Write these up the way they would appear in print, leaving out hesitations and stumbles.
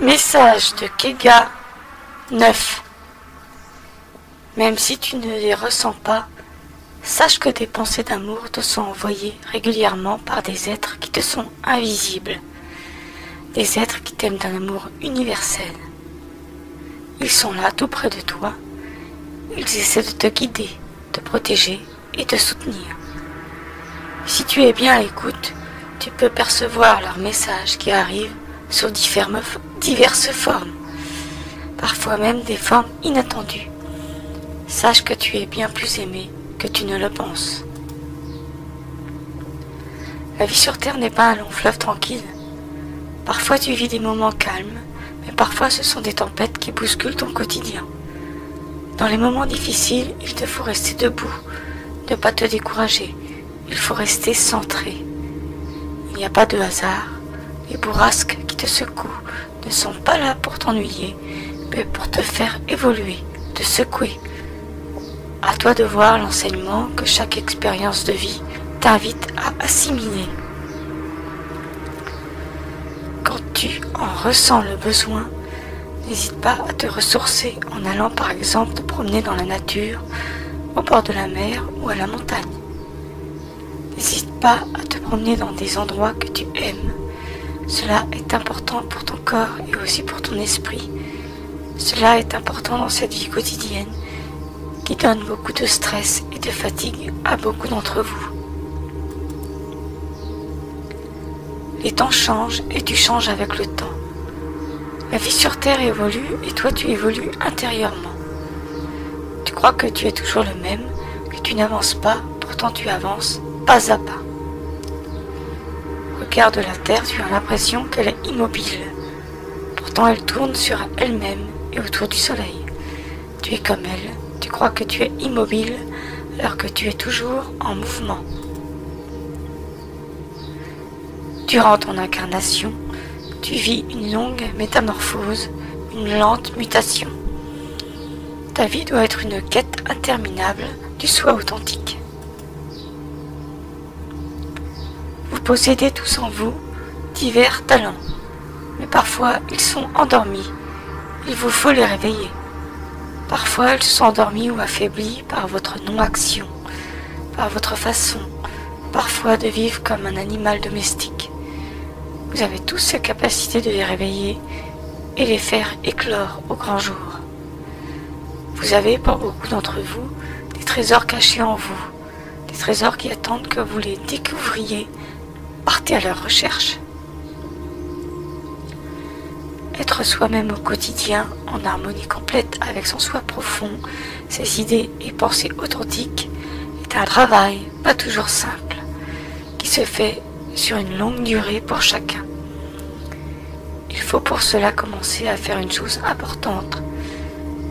Message de Kega 9. Même si tu ne les ressens pas, sache que des pensées d'amour te sont envoyées régulièrement par des êtres qui te sont invisibles. Des êtres qui t'aiment d'un amour universel. Ils sont là tout près de toi. Ils essaient de te guider, te protéger et te soutenir. Si tu es bien à l'écoute, tu peux percevoir leurs messages qui arrivent sous diverses formes, parfois même des formes inattendues. Sache que tu es bien plus aimé que tu ne le penses. La vie sur Terre n'est pas un long fleuve tranquille. Parfois tu vis des moments calmes, mais parfois ce sont des tempêtes qui bousculent ton quotidien. Dans les moments difficiles, il te faut rester debout, ne pas te décourager, il faut rester centré. Il n'y a pas de hasard, les bourrasques qui te secouent ne sont pas là pour t'ennuyer, mais pour te faire évoluer, te secouer. À toi de voir l'enseignement que chaque expérience de vie t'invite à assimiler. Quand tu en ressens le besoin, n'hésite pas à te ressourcer en allant par exemple te promener dans la nature, au bord de la mer ou à la montagne. N'hésite pas à te promener dans des endroits que tu aimes. Cela est important pour ton corps et aussi pour ton esprit. Cela est important dans cette vie quotidienne qui donne beaucoup de stress et de fatigue à beaucoup d'entre vous. Les temps changent et tu changes avec le temps. La vie sur Terre évolue et toi tu évolues intérieurement. Tu crois que tu es toujours le même, que tu n'avances pas, pourtant tu avances pas à pas. Regarde la Terre, tu as l'impression qu'elle est immobile. Pourtant elle tourne sur elle-même et autour du Soleil. Tu es comme elle, tu crois que tu es immobile alors que tu es toujours en mouvement. Durant ton incarnation, tu vis une longue métamorphose, une lente mutation. Ta vie doit être une quête interminable du soi authentique. Vous possédez tous en vous divers talents, mais parfois ils sont endormis. Il vous faut les réveiller. Parfois ils sont endormis ou affaiblis par votre non-action, par votre façon, parfois de vivre comme un animal domestique. Vous avez tous cette capacité de les réveiller et les faire éclore au grand jour. Vous avez, pour beaucoup d'entre vous, des trésors cachés en vous, des trésors qui attendent que vous les découvriez. Partez à leur recherche. Être soi-même au quotidien, en harmonie complète avec son soi profond, ses idées et pensées authentiques, est un travail pas toujours simple, qui se fait sur une longue durée pour chacun. Il faut pour cela commencer à faire une chose importante,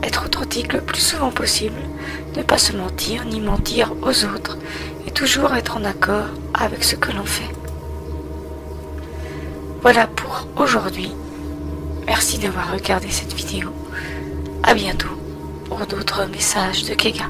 être authentique le plus souvent possible, ne pas se mentir ni mentir aux autres, et toujours être en accord avec ce que l'on fait. Voilà pour aujourd'hui. Merci d'avoir regardé cette vidéo. À bientôt pour d'autres messages de Kega.